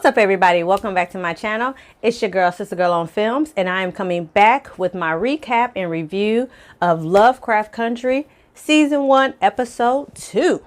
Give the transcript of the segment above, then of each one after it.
What's up, everybody? Welcome back to my channel. It's your girl, Sister Girl on Films, and I am coming back with my recap and review of Lovecraft Country Season 1, Episode 2.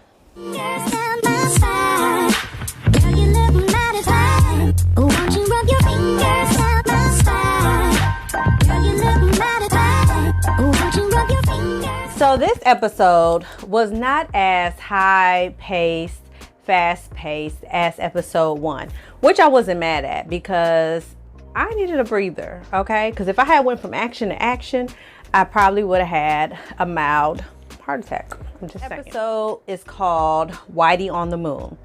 So this episode was not as high-paced, fast-paced as episode 1, which I wasn't mad at because I needed a breather, okay? Because if I had went from action to action, I probably would have had a mild heart attack. I'm just saying. The episode is called Whitey on the Moon.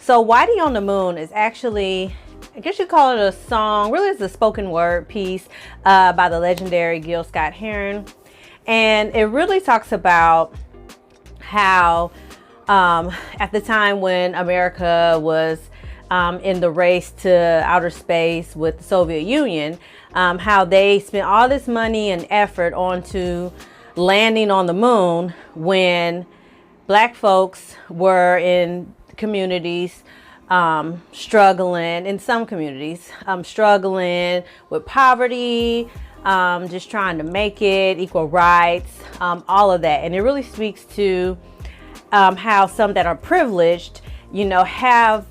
So Whitey on the Moon is actually, I guess you call it a song. Really, it's a spoken word piece by the legendary Gil Scott-Heron. And it really talks about how at the time when America was in the race to outer space with the Soviet Union, how they spent all this money and effort onto landing on the moon when black folks were in communities struggling, in some communities, struggling with poverty, just trying to make it, equal rights, all of that. And it really speaks to how some that are privileged, you know, have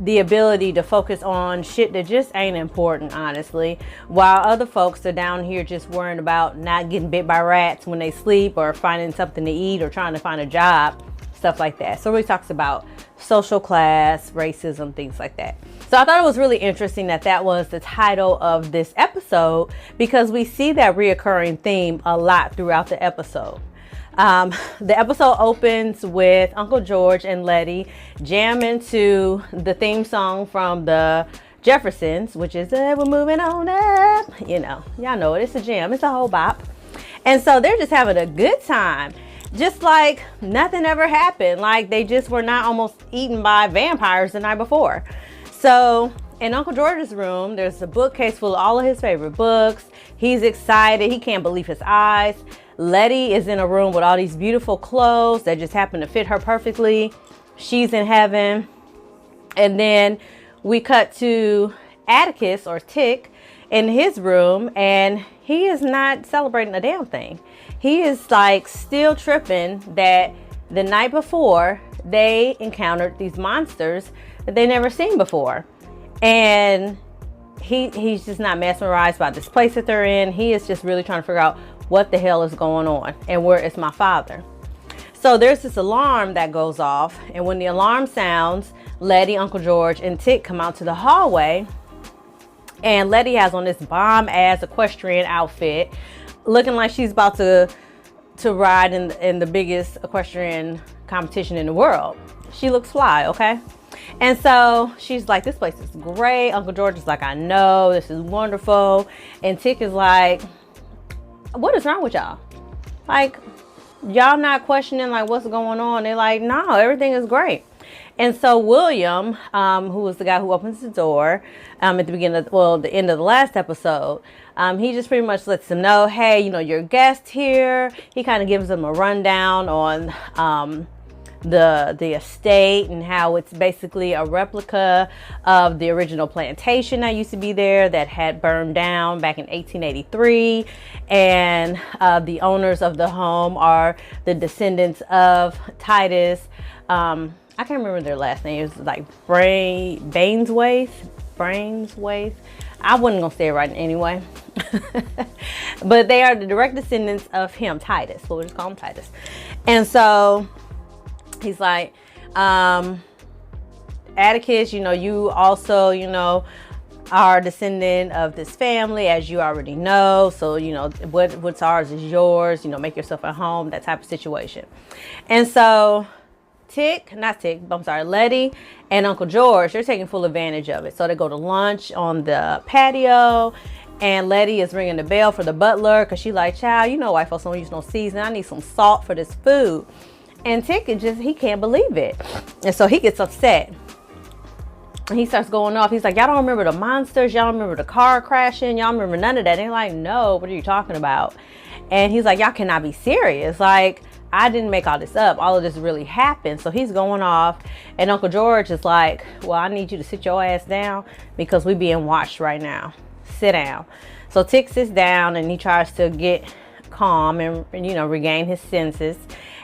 the ability to focus on shit that just ain't important, honestly, while other folks are down here just worrying about not getting bit by rats when they sleep, or finding something to eat, or trying to find a job, stuff like that. So it really talks about social class, racism, things like that. So I thought it was really interesting that that was the title of this episode, because we see that reoccurring theme a lot throughout the episode. The episode opens with Uncle George and Letty jamming to the theme song from the Jeffersons, which is we're moving on up. You know, y'all know it. It's a jam. It's a whole bop. And so they're just having a good time. Just like nothing ever happened. Like they just were not almost eaten by vampires the night before. So in Uncle George's room, there's a bookcase full of all of his favorite books. He's excited. He can't believe his eyes. Letty is in a room with all these beautiful clothes that just happen to fit her perfectly. She's in heaven. And then we cut to Atticus, or Tick, in his room, and he is not celebrating a damn thing. He is like still tripping that the night before they encountered these monsters that they never seen before. And he's just not mesmerized by this place that they're in. He is just really trying to figure out what the hell is going on and where is my father. So there's this alarm that goes off, and when the alarm sounds, Letty, Uncle George, and Tick come out to the hallway, and Letty has on this bomb-ass equestrian outfit, looking like she's about to ride in the biggest equestrian competition in the world. She looks fly, okay? And so she's like, this place is great. Uncle George is like, I know, this is wonderful. And Tick is like, what is wrong with y'all? Like, y'all not questioning like what's going on? They're like, no, everything is great. And so William, who was the guy who opens the door at the beginning of, well, the end of the last episode, he just pretty much lets them know, hey, you know, you're a guest here. He kind of gives them a rundown on the estate and how it's basically a replica of the original plantation that used to be there that had burned down back in 1883. And the owners of the home are the descendants of Titus. I can't remember their last name. It was like Brainswaith. I wasn't gonna say it right anyway. But they are the direct descendants of him, Titus. So we'll just call him Titus. And so he's like, Atticus, you know, you also, you know, are a descendant of this family, as you already know. So, you know, what's ours is yours. You know, make yourself at home, that type of situation. And so Letty and Uncle George, they're taking full advantage of it. So they go to lunch on the patio, and Letty is ringing the bell for the butler because she like, child, you know, white folks don't use no seasoning. I need some salt for this food. And Tick he can't believe it. And so he gets upset. And he starts going off. He's like, y'all don't remember the monsters? Y'all don't remember the car crashing? Y'all remember none of that? And they're like, no, what are you talking about? And he's like, y'all cannot be serious. Like, I didn't make all this up. All of this really happened. So he's going off, and Uncle George is like, well, I need you to sit your ass down because we being watched right now. Sit down. So Tick sits down and he tries to get calm and you know, regain his senses.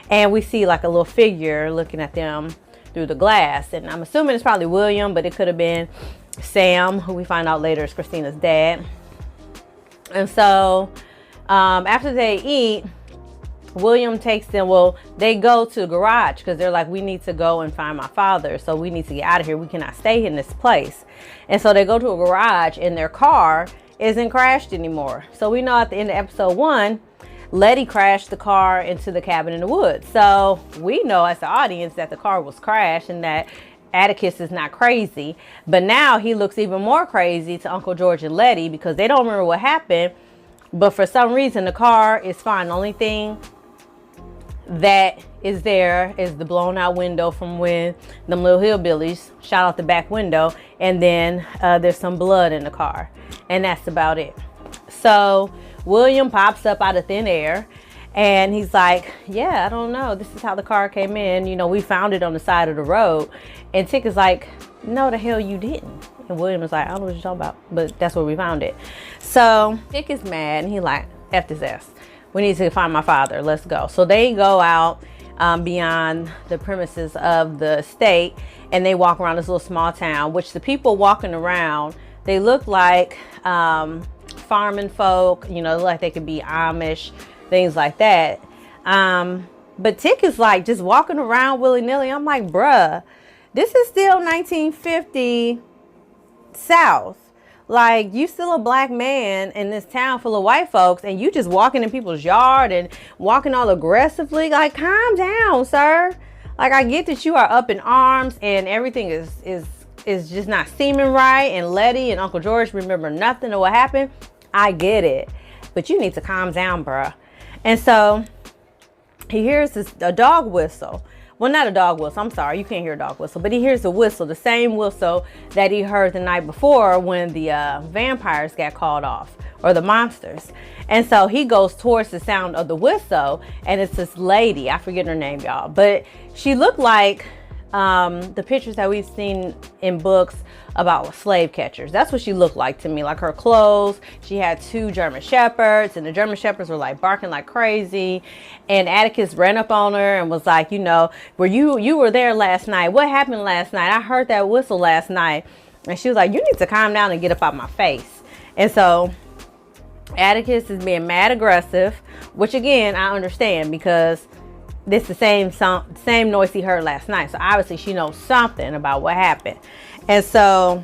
And we see like a little figure looking at them through the glass. And I'm assuming it's probably William, but it could have been Sam, who we find out later is Christina's dad. And so after they eat, William takes them, well, they go to the garage because they're like, we need to go and find my father. So we need to get out of here. We cannot stay in this place. And so they go to a garage and their car isn't crashed anymore. So we know at the end of episode 1, Letty crashed the car into the cabin in the woods. So we know as the audience that the car was crashed and that Atticus is not crazy. But now he looks even more crazy to Uncle George and Letty because they don't remember what happened. But for some reason, the car is fine. The only thing that is there is the blown out window from when them little hillbillies shot out the back window, and then there's some blood in the car, and that's about it. So William pops up out of thin air and he's like, yeah, I don't know, this is how the car came in, you know, we found it on the side of the road. And Tick is like, no, the hell you didn't. And William was like, I don't know what you're talking about, but that's where we found it. So Tick is mad and he like, F this ass. We need to find my father. Let's go. So they go out beyond the premises of the estate and they walk around this little small town, which the people walking around, they look like farming folk, you know, like they could be Amish, things like that. But Tick is like just walking around willy-nilly. I'm like, bruh, this is still 1950 South. Like, you still a black man in this town full of white folks and you just walking in people's yard and walking all aggressively. Like, calm down, sir. Like, I get that you are up in arms and everything is just not seeming right, and Letty and Uncle George remember nothing of what happened. I get it, but you need to calm down, bruh. And so he hears a dog whistle. Well, not a dog whistle. I'm sorry. You can't hear a dog whistle. But he hears a whistle, the same whistle that he heard the night before when the vampires got called off, or the monsters. And so he goes towards the sound of the whistle, and it's this lady. I forget her name, y'all. But she looked like the pictures that we've seen in books about slave catchers. That's what she looked like to me. Like her clothes, she had 2 German shepherds, and the German shepherds were like barking like crazy. And Atticus ran up on her and was like, you know, you were there last night. What happened last night? I heard that whistle last night. And she was like, you need to calm down and get up out my face. And so Atticus is being mad aggressive, which again, I understand because this is the same noise he heard last night. So obviously she knows something about what happened. And so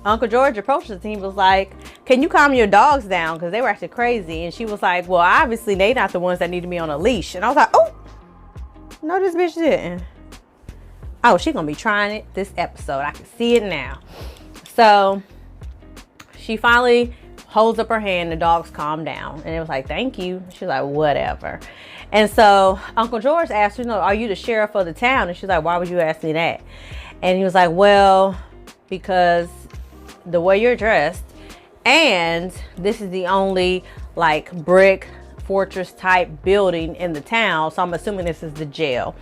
Uncle George approached us and he was like, can you calm your dogs down? Because they were acting crazy. And she was like, well, obviously they not the ones that need to be on a leash. And I was like, oh, no, this bitch didn't. Oh, she's going to be trying it this episode. I can see it now. So she finally holds up her hand. The dogs calm down. And it was like, thank you. She's like, whatever. And so Uncle George asked her, you know, are you the sheriff of the town? And she's like, why would you ask me that? And he was like, well, because the way you're dressed, and this is the only like brick fortress type building in the town. So I'm assuming this is the jail.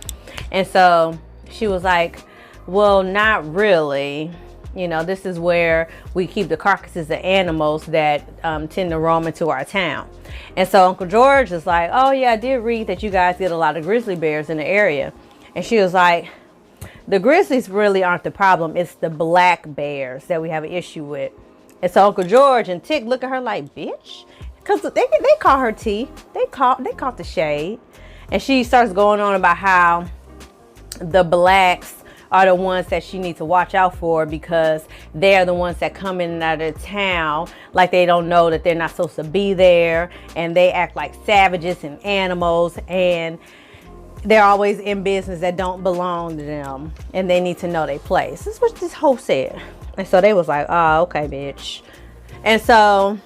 And so she was like, well, not really. You know, this is where we keep the carcasses of animals that tend to roam into our town. And so Uncle George is like, oh yeah, I did read that you guys get a lot of grizzly bears in the area. And she was like, the grizzlies really aren't the problem. It's the black bears that we have an issue with. And so Uncle George and Tick look at her like, bitch, because they call her T. They caught the shade. And she starts going on about how the blacks are the ones that she needs to watch out for because they're the ones that come in and out of town like they don't know that they're not supposed to be there, and they act like savages and animals, and they're always in business that don't belong to them, and they need to know their place. This is what this hoe said. And so they was like, oh, okay, bitch. And so,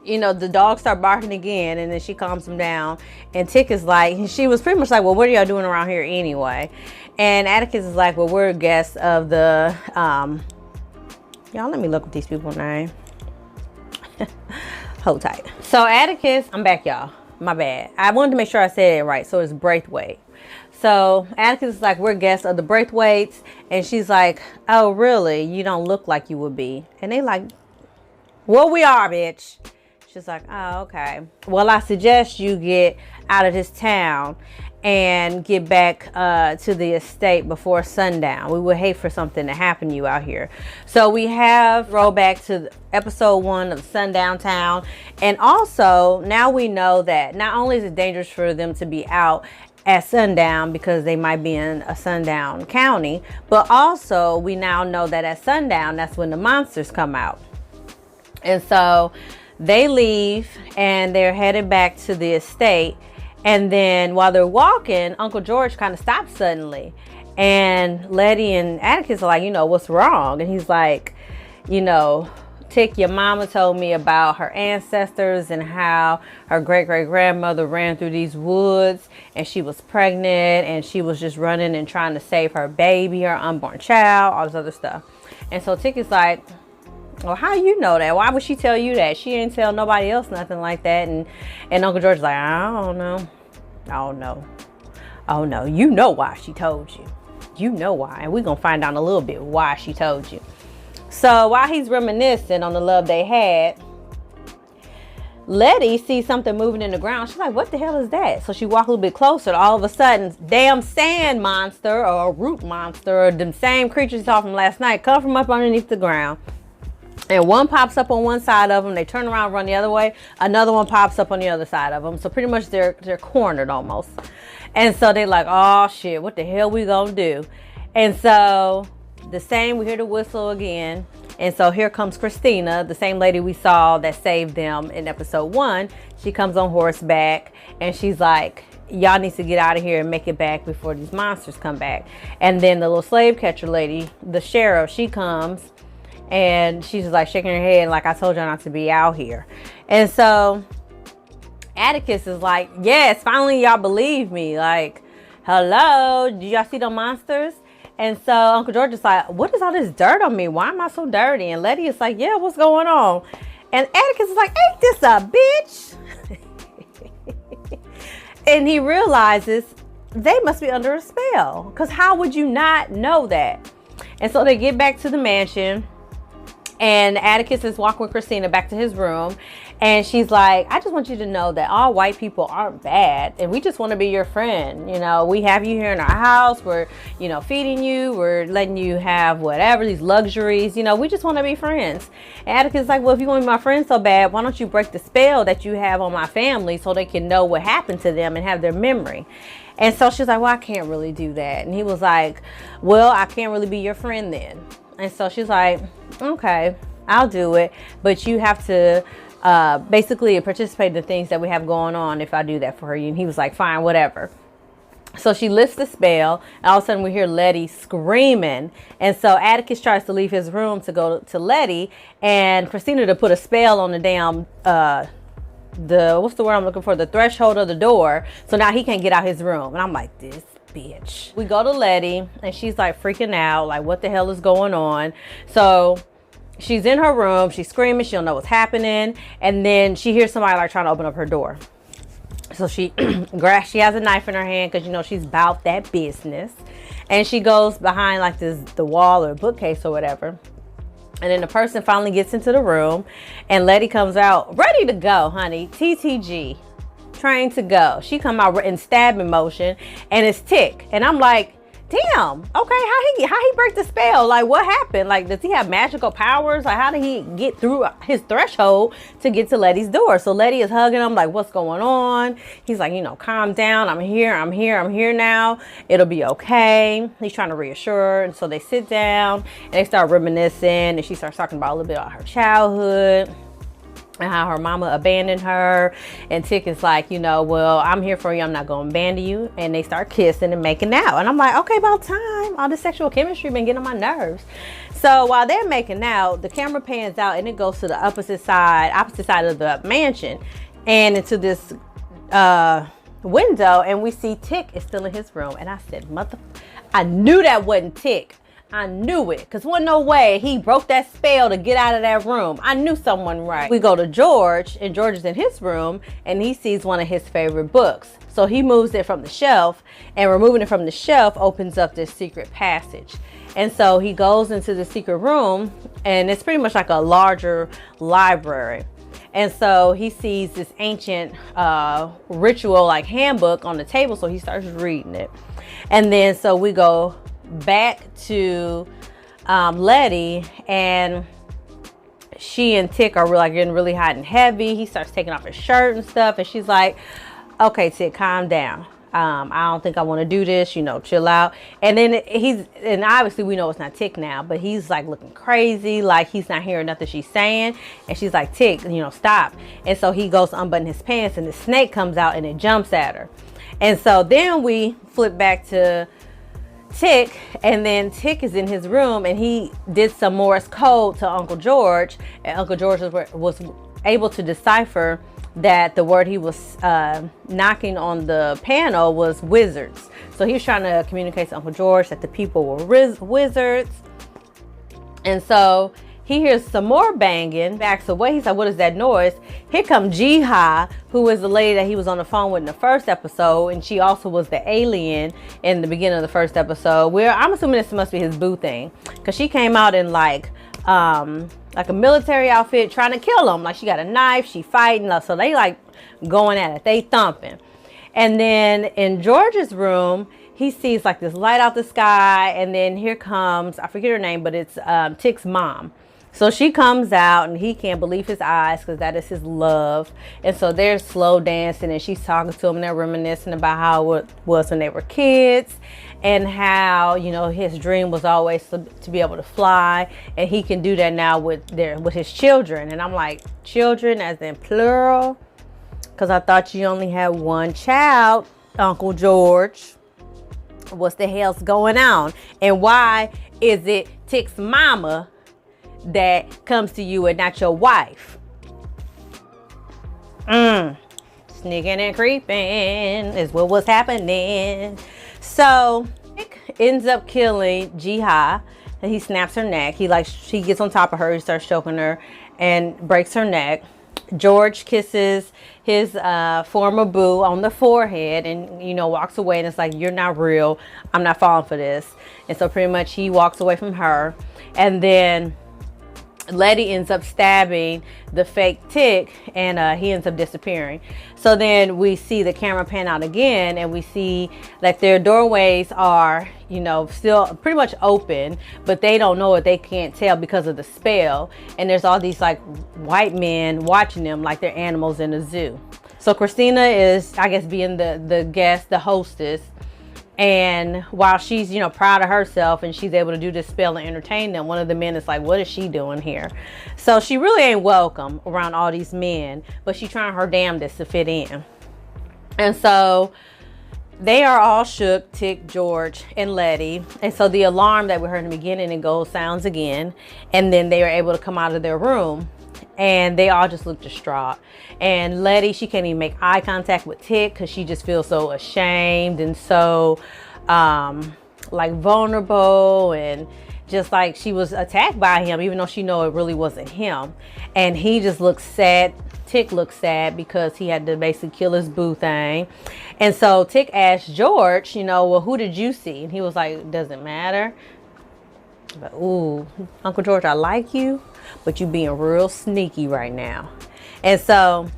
you know, the dogs start barking again, and then she calms them down. And Tick is like, she was pretty much like, well, what are y'all doing around here anyway? And Atticus is like, well, we're guests of the, y'all let me look up these people's name. Hold tight. So Atticus, I'm back, y'all. My bad. I wanted to make sure I said it right. So it's Braithwaite. So Atticus is like, we're guests of the Braithwaites. And she's like, oh, really? You don't look like you would be. And they like, well, we are, bitch. She's like, oh, okay. Well, I suggest you get out of this town and get back to the estate before sundown. We would hate for something to happen to you out here. So we have roll back to episode 1 of Sundown Town. And also, now we know that not only is it dangerous for them to be out at sundown because they might be in a sundown county, but also we now know that at sundown, that's when the monsters come out. And so they leave and they're headed back to the estate. And then while they're walking, Uncle George kind of stops suddenly. And Letty and Atticus are like, you know, what's wrong? And he's like, you know, Tick, your mama told me about her ancestors and how her great-great-grandmother ran through these woods and she was pregnant and she was just running and trying to save her baby, her unborn child, all this other stuff. And so Tick is like, well, how you know that? Why would she tell you that? She ain't tell nobody else nothing like that. And Uncle George is like, I don't know. Oh no, you know why she told you. You know why. And we're going to find out in a little bit why she told you. So while he's reminiscing on the love they had, Letty sees something moving in the ground. She's like, what the hell is that? So she walks a little bit closer. All of a sudden, damn sand monster or a root monster or them same creatures you saw from last night come from up underneath the ground. And one pops up on one side of them. They turn around, run the other way. Another one pops up on the other side of them. So pretty much they're cornered almost. And so they're like, oh shit, what the hell we gonna do? And so the same, we hear the whistle again. And so here comes Christina, the same lady we saw that saved them in episode 1. She comes on horseback and she's like, y'all need to get out of here and make it back before these monsters come back. And then the little slave catcher lady, the sheriff, she comes. And she's just like shaking her head like, I told y'all not to be out here. And so Atticus is like, yes, finally y'all believe me. Like, hello, do y'all see the monsters? And so Uncle George is like, what is all this dirt on me? Why am I so dirty? And Letty is like, yeah, what's going on? And Atticus is like, ain't this a bitch? And he realizes they must be under a spell. Because how would you not know that? And so they get back to the mansion. And Atticus is walking with Christina back to his room. And she's like, I just want you to know that all white people aren't bad. And we just want to be your friend. You know, we have you here in our house. We're, you know, feeding you. We're letting you have whatever, these luxuries. You know, we just want to be friends. And Atticus is like, well, if you want to be my friend so bad, why don't you break the spell that you have on my family so they can know what happened to them and have their memory? And so she's like, well, I can't really do that. And he was like, well, I can't really be your friend then. And so she's like, okay, I'll do it. But you have to basically participate in the things that we have going on if I do that for you. And he was like, fine, whatever. So she lifts the spell. And all of a sudden we hear Letty screaming. And so Atticus tries to leave his room to go to Letty. And Christina to put a spell on the damn, what's the word I'm looking for? The threshold of the door. So now he can't get out his room. And I'm like, this bitch. We go to Letty and she's like freaking out, like what the hell is going on? So she's in her room, she's screaming, she don't know what's happening, and then she hears somebody like trying to open up her door. So she she has a knife in her hand because you know she's about that business, and she goes behind like the wall or bookcase or whatever. And then the person finally gets into the room and Letty comes out ready to go, honey. TTG. Trained to go. She come out in stabbing motion and it's Tick. And I'm like, damn, okay, how he break the spell? Like what happened? Like does he have magical powers? Like how did he get through his threshold to get to Letty's door? So Letty is hugging him like, what's going on? He's like, you know, calm down. I'm here now. It'll be okay. He's trying to reassure her. And so they sit down and they start reminiscing and she starts talking about a little bit about her childhood and how her mama abandoned her. And Tick is like, you know, well, I'm here for you. I'm not going to abandon you. And they start kissing and making out. And I'm like, okay, about time. All this sexual chemistry been getting on my nerves. So while they're making out, the camera pans out and it goes to the opposite side of the mansion and into this window. And we see Tick is still in his room. And I said, I knew that wasn't Tick. I knew it, because wasn't no way he broke that spell to get out of that room. I knew someone right. We go to George, and George is in his room, and he sees one of his favorite books. So he moves it from the shelf, and removing it from the shelf opens up this secret passage. And so he goes into the secret room, and it's pretty much like a larger library. And so he sees this ancient ritual like handbook on the table, so he starts reading it. And then so we go back to Letty, and she and Tick are like getting really hot and heavy. He starts taking off his shirt and stuff, and she's like, okay, Tick, calm down. I don't think I want to do this, you know, chill out. And then and obviously we know it's not Tick now, but he's like looking crazy, like he's not hearing nothing she's saying. And she's like, Tick, you know, stop. And so he goes to unbutton his pants, and the snake comes out and it jumps at her. And so then we flip back to Tick, and then Tick is in his room, and he did some Morse code to Uncle George, and Uncle George was able to decipher that the word he was knocking on the panel was wizards. So he was trying to communicate to Uncle George that the people were wizards. And so he hears some more banging, backs away. He's like, what is that noise? Here comes Jiha, who is the lady that he was on the phone with in the first episode, and she also was the alien in the beginning of the first episode, where I'm assuming this must be his boo thing, because she came out in like a military outfit trying to kill him. Like she got a knife, she fighting, so they like going at it, they thumping. And then in George's room, he sees like this light out the sky, and then here comes, I forget her name, but it's Tick's mom. So she comes out, and he can't believe his eyes, because that is his love. And so they're slow dancing, and she's talking to him, and they're reminiscing about how it was when they were kids, and how, you know, his dream was always to be able to fly, and he can do that now with his children. And I'm like, children as in plural? Because I thought you only had one child, Uncle George. What the hell's going on? And why is it Tick's mama that comes to you and not your wife? Sneaking and creeping is what was happening. So Tick ends up killing Jiha, and he snaps her neck. He gets on top of her, he starts choking her and breaks her neck. George kisses his former boo on the forehead, and, you know, walks away, and it's like, you're not real, I'm not falling for this. And so pretty much he walks away from her, and then Letty ends up stabbing the fake Tick, and he ends up disappearing. So then we see the camera pan out again, and we see that their doorways are, you know, still pretty much open, but they don't know it, they can't tell because of the spell. And there's all these like white men watching them like they're animals in a zoo. So Christina is, I guess, being the guest, the hostess. And while she's, you know, proud of herself and she's able to do this spell and entertain them, one of the men is like, what is she doing here? So she really ain't welcome around all these men, but she's trying her damnedest to fit in. And so they are all shook, Tick, George, and Letty. And so the alarm that we heard in the beginning, it goes, sounds again. And then they are able to come out of their room, and they all just look distraught. And Letty, she can't even make eye contact with Tick because she just feels so ashamed and so like vulnerable, and just like she was attacked by him, even though she know it really wasn't him. And he just looks sad. Tick looks sad because he had to basically kill his boo thing. And so Tick asked George, you know, well, who did you see? And he was like, doesn't matter. But, ooh, Uncle George, I like you, but you being real sneaky right now. And so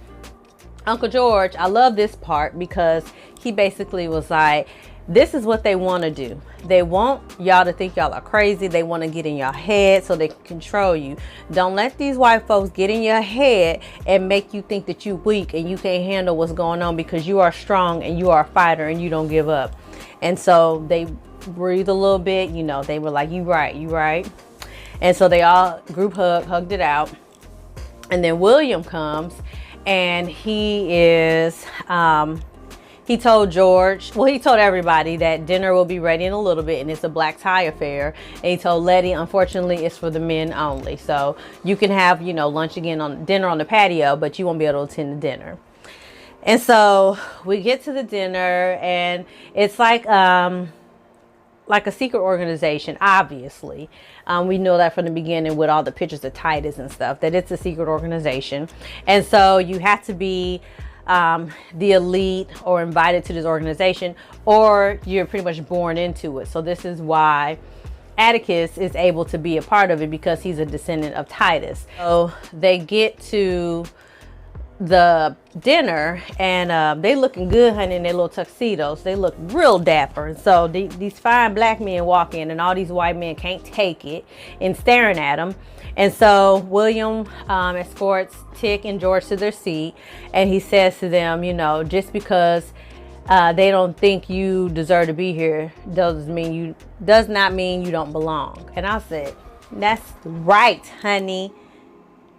Uncle George, I love this part because he basically was like, this is what they want to do. They want y'all to think y'all are crazy. They want to get in your head so they can control you. Don't let these white folks get in your head and make you think that you're weak and you can't handle what's going on, because you are strong and you are a fighter and you don't give up. And so they breathed a little bit, you know, they were like, you right. And so they all group hugged it out. And then William comes, and he is, he told George, well, he told everybody that dinner will be ready in a little bit, and it's a black tie affair. And he told Letty, unfortunately, it's for the men only. So you can have, you know, lunch again on dinner on the patio, but you won't be able to attend the dinner. And so we get to the dinner, and it's like, like a secret organization, obviously. We know that from the beginning with all the pictures of Titus and stuff, that it's a secret organization. And so you have to be the elite or invited to this organization, or you're pretty much born into it. So this is why Atticus is able to be a part of it, because he's a descendant of Titus. So they get to the dinner, and they looking good, honey, in their little tuxedos. They look real dapper. And so these fine black men walk in, and all these white men can't take it and staring at them. And so William escorts Tick and George to their seat, and he says to them, you know, just because they don't think you deserve to be here does not mean you don't belong. And I said, that's right, honey.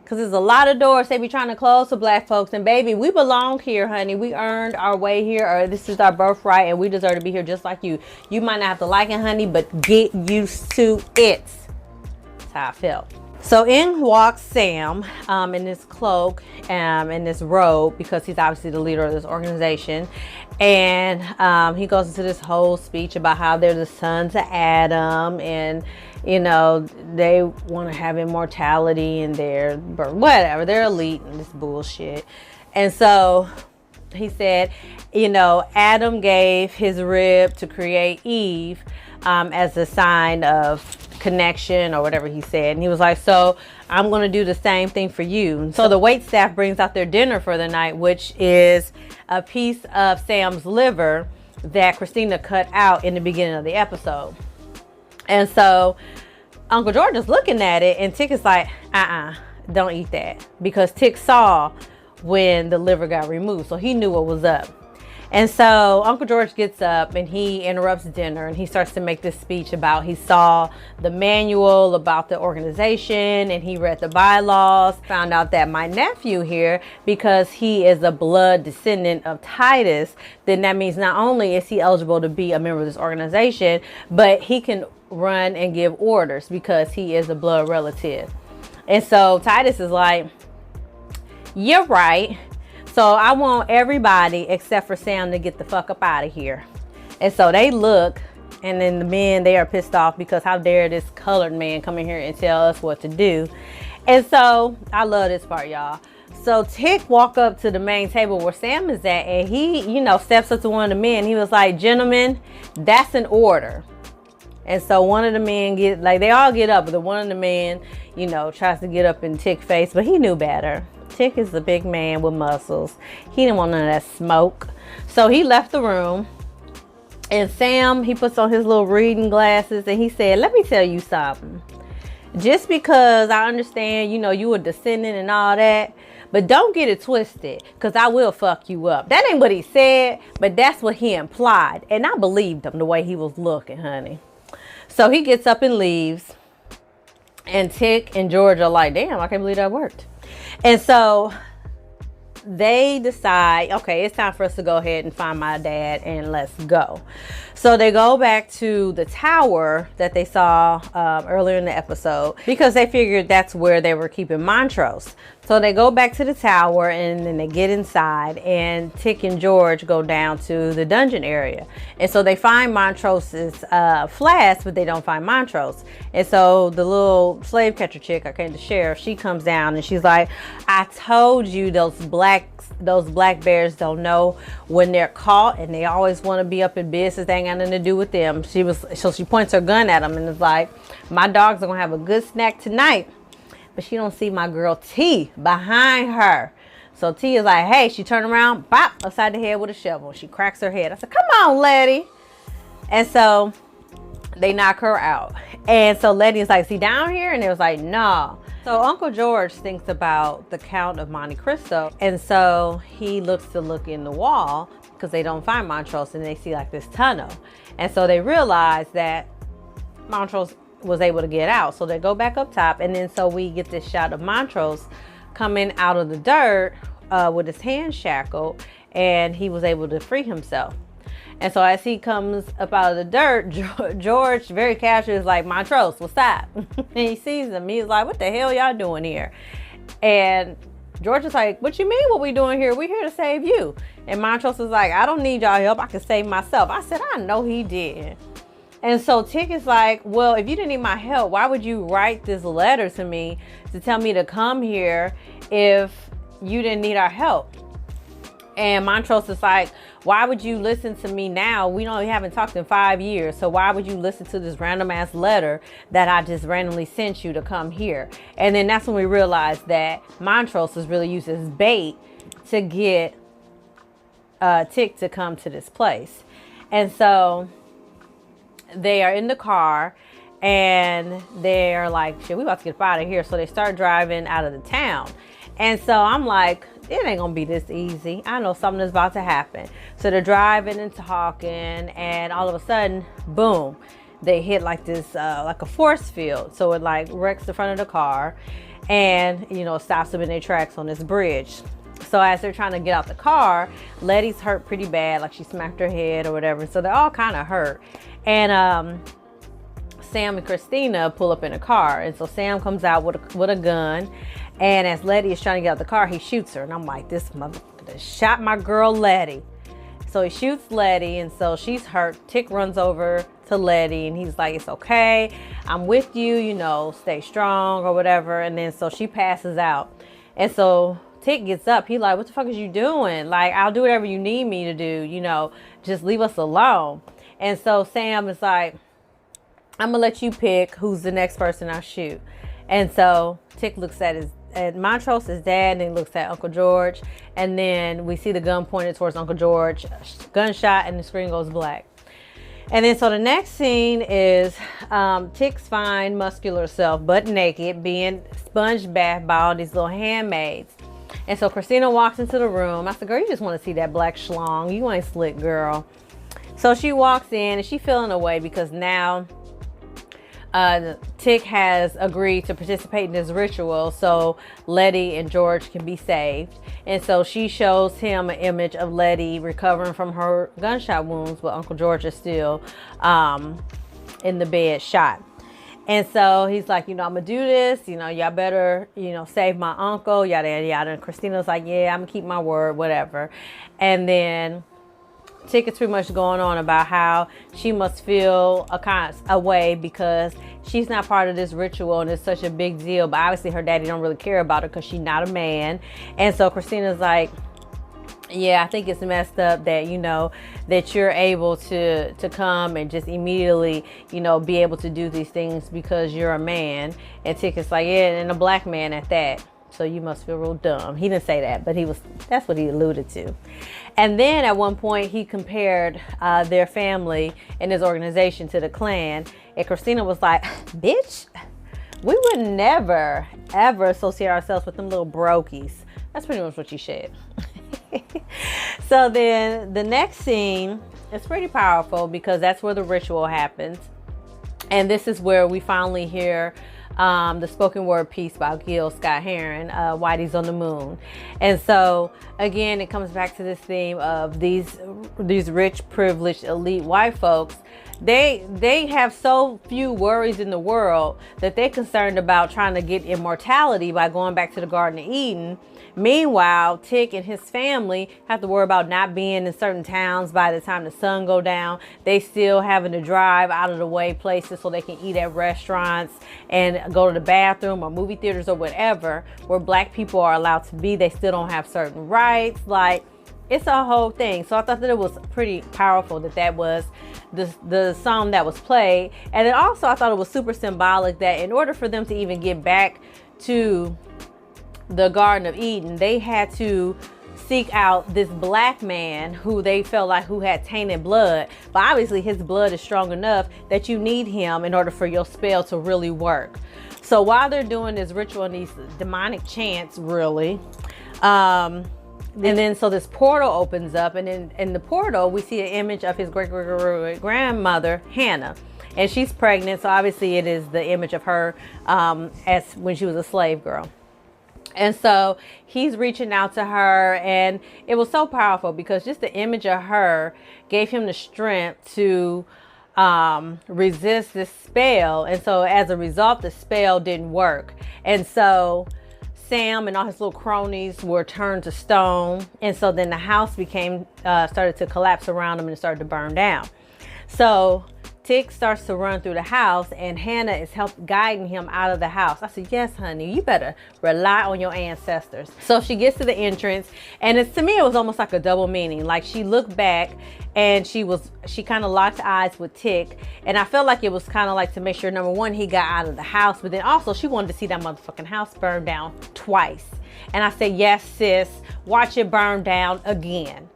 Because there's a lot of doors they be trying to close to black folks. And baby, we belong here, honey. We earned our way here, or this is our birthright, and we deserve to be here just like you. You might not have to like it, honey, but get used to it. That's how I felt. So in walks Sam in this cloak and this robe, because he's obviously the leader of this organization. And he goes into this whole speech about how they're the sons of Adam, and you know, they want to have immortality, and they're whatever, they're elite and this bullshit. And so he said, you know, Adam gave his rib to create Eve as a sign of connection, or whatever he said. And he was like, so I'm going to do the same thing for you. And so the wait staff brings out their dinner for the night, which is a piece of Sam's liver that Christina cut out in the beginning of the episode. And so Uncle George is looking at it, and Tick is like, don't eat that, because Tick saw when the liver got removed, so he knew what was up. And so Uncle George gets up and he interrupts dinner, and he starts to make this speech about, he saw the manual about the organization, and he read the bylaws, found out that my nephew here, because he is a blood descendant of Titus, then that means not only is he eligible to be a member of this organization, but he can run and give orders because he is a blood relative. And so Titus is like, you're right. So I want everybody except for Sam to get the fuck up out of here. And so they look, and then the men, they are pissed off because how dare this colored man come in here and tell us what to do. And so I love this part, y'all. So Tick walk up to the main table where Sam is at, and he, you know, steps up to one of the men. He was like, gentlemen, that's an order. And so one of the men they all get up, but one of the men, you know, tries to get up in Tick's face, but he knew better. Tick is a big man with muscles. He didn't want none of that smoke. So he left the room, and Sam, he puts on his little reading glasses, and he said, let me tell you something. Just because I understand, you know, you a descendant and all that, but don't get it twisted, because I will fuck you up. That ain't what he said, but that's what he implied. And I believed him the way he was looking, honey. So he gets up and leaves, and Tick and George are like, damn, I can't believe that worked. And so they decide, okay, it's time for us to go ahead and find my dad, and let's go. So they go back to the tower that they saw earlier in the episode, because they figured that's where they were keeping Montrose. So they go back to the tower, and then they get inside, and Tick and George go down to the dungeon area. And so they find Montrose's flask, but they don't find Montrose. And so the little slave catcher chick, the sheriff, she comes down, and she's like, I told you those black bears don't know when they're caught, and they always want to be up in business. They ain't got nothing to do with them. So she points her gun at them and is like, my dogs are gonna have a good snack tonight. But she don't see my girl T behind her. So T is like, hey, she turned around, bop, upside the head with a shovel. She cracks her head. I said, come on, Letty. And so they knock her out. And so Letty is like, see down here? And it was like, no. So Uncle George thinks about the Count of Monte Cristo. And so he looks in the wall, because they don't find Montrose, and they see like this tunnel. And so they realize that Montrose was able to get out. So they go back up top, and then so we get this shot of Montrose coming out of the dirt with his hands shackled, and he was able to free himself. And so as he comes up out of the dirt, George very casually is like, Montrose, what's up? And he sees him. He's like, what the hell y'all doing here? And George is like, what you mean what we doing here? We're here to save you. And Montrose is like, I don't need y'all help. I can save myself. I said, I know he did. And so Tick is like, well, if you didn't need my help, why would you write this letter to me to tell me to come here if you didn't need our help? And Montrose is like, why would you listen to me now? We haven't talked in 5 years. So why would you listen to this random ass letter that I just randomly sent you to come here? And then that's when we realized that Montrose was really used as bait to get Tick to come to this place. And so they are in the car and they're like, shit, we about to get out of here. So they start driving out of the town. And so I'm like, it ain't gonna be this easy. I know something is about to happen. So they're driving and talking, and all of a sudden, boom, they hit like this, like a force field. So it like wrecks the front of the car and, stops them in their tracks on this bridge. So as they're trying to get out the car, Letty's hurt pretty bad, like she smacked her head or whatever. So they're all kind of hurt. And Sam and Christina pull up in a car. And so Sam comes out with a gun. And as Letty is trying to get out the car, he shoots her. And I'm like, this motherfucker shot my girl Letty. So he shoots Letty, and so she's hurt. Tick runs over to Letty, and he's like, it's okay. I'm with you, stay strong or whatever. And then so she passes out. And so Tick gets up. He like, what the fuck is you doing? Like, I'll do whatever you need me to do, just leave us alone. And so Sam is like, I'm gonna let you pick who's the next person I shoot. And so Tick looks at Montrose, his dad, and then he looks at Uncle George. And then we see the gun pointed towards Uncle George, gunshot, and the screen goes black. And then so the next scene is Tick's fine, muscular self, butt naked, being sponge bathed by all these little handmaids. And so Christina walks into the room. I said, girl, you just want to see that black schlong. You ain't slick, girl. So she walks in and she's feeling away because now Tick has agreed to participate in this ritual so Letty and George can be saved. And so she shows him an image of Letty recovering from her gunshot wounds, but Uncle George is still in the bed shot. And so he's like, I'm gonna do this, y'all better, save my uncle, yada, yada, yada. And Christina's like, yeah, I'm gonna keep my word, whatever. And then Tick is pretty much going on about how she must feel a way because she's not part of this ritual and it's such a big deal. But obviously her daddy don't really care about her because she's not a man. And so Christina's like, yeah, I think it's messed up that, that you're able to come and just immediately, be able to do these things because you're a man. And Tick is like, yeah, and a black man at that. So you must feel real dumb. He didn't say that, but that's what he alluded to. And then at one point he compared their family and his organization to the Klan. And Christina was like, bitch, we would never, ever associate ourselves with them little brokies. That's pretty much what she said. So then the next scene is pretty powerful because that's where the ritual happens. And this is where we finally hear the spoken word piece by Gil Scott-Heron, Whitey's on the Moon. And so again, it comes back to this theme of these rich, privileged, elite white folks. They have so few worries in the world that they're concerned about trying to get immortality by going back to the Garden of Eden. Meanwhile, Tick and his family have to worry about not being in certain towns by the time the sun go down. They still having to drive out of the way places so they can eat at restaurants and go to the bathroom or movie theaters or whatever, where black people are allowed to be. They still don't have certain rights. Like, it's a whole thing. So I thought that it was pretty powerful that was the song that was played. And then also I thought it was super symbolic that in order for them to even get back to the Garden of Eden, they had to seek out this black man who they felt like who had tainted blood. But obviously his blood is strong enough that you need him in order for your spell to really work. So while they're doing this ritual and these demonic chants, really, and then so this portal opens up, and then in the portal we see an image of his great grandmother Hannah, and she's pregnant. So obviously it is the image of her as when she was a slave girl. And so he's reaching out to her, and it was so powerful because just the image of her gave him the strength to resist this spell. And so as a result, the spell didn't work. And so Sam and all his little cronies were turned to stone. And so then the house started to collapse around him and it started to burn down. So Tick starts to run through the house, and Hannah is guiding him out of the house. I said, yes, honey, you better rely on your ancestors. So she gets to the entrance, and to me, it was almost like a double meaning. Like, she looked back and she kind of locked eyes with Tick. And I felt like it was kind of like to make sure, number one, he got out of the house, but then also she wanted to see that motherfucking house burn down twice. And I said, yes, sis, watch it burn down again.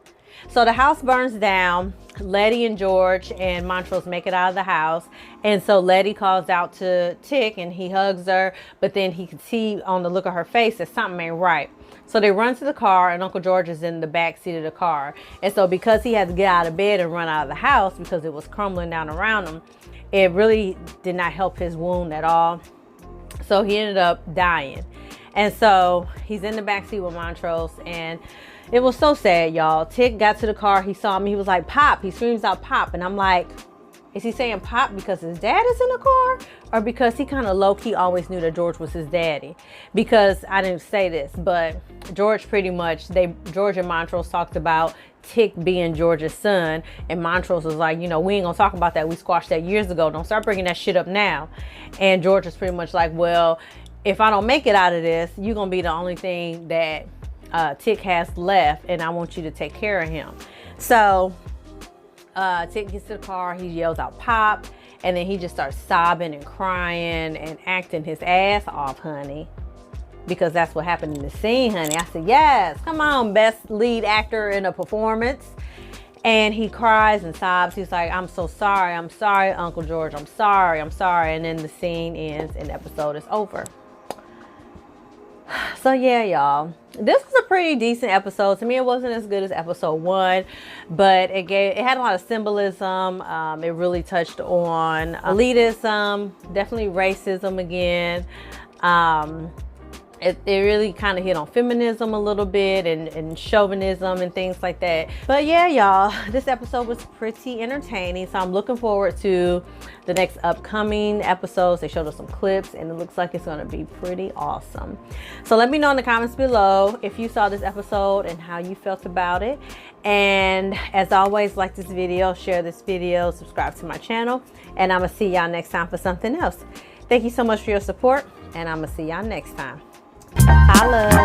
So the house burns down. Letty and George and Montrose make it out of the house. And so Letty calls out to Tick and he hugs her, but then he can see on the look of her face that something ain't right. So they run to the car, and Uncle George is in the back seat of the car. And so because he had to get out of bed and run out of the house because it was crumbling down around him, it really did not help his wound at all. So he ended up dying. And so he's in the back seat with Montrose, and it was so sad, y'all. Tick got to the car. He saw me. He was like, Pop. He screams out, Pop. And I'm like, is he saying Pop because his dad is in the car, or because he kind of low-key always knew that George was his daddy? Because I didn't say this, but George George and Montrose talked about Tick being George's son, and Montrose was like, you know, we ain't gonna talk about that. We squashed that years ago. Don't start bringing that shit up now. And George was pretty much like, well, if I don't make it out of this, you're gonna be the only thing that Tick has left, and I want you to take care of him. So Tick gets to the car, he yells out Pop, and then he just starts sobbing and crying and acting his ass off, honey, because that's what happened in the scene, honey. I said, yes, come on, best lead actor in a performance. And he cries and sobs. He's like, I'm so sorry. I'm sorry, Uncle George. I'm sorry. I'm sorry. And then the scene ends and the episode is over. So yeah, y'all, this was a pretty decent episode. To me, it wasn't as good as episode 1, but it had a lot of symbolism. It really touched on elitism, definitely racism again. It really kind of hit on feminism a little bit, and chauvinism and things like that. But yeah, y'all, this episode was pretty entertaining. So I'm looking forward to the next upcoming episodes. They showed us some clips, and it looks like it's going to be pretty awesome. So let me know in the comments below if you saw this episode and how you felt about it. And as always, like this video, share this video, subscribe to my channel, and I'm going to see y'all next time for something else. Thank you so much for your support, and I'm going to see y'all next time. Holla.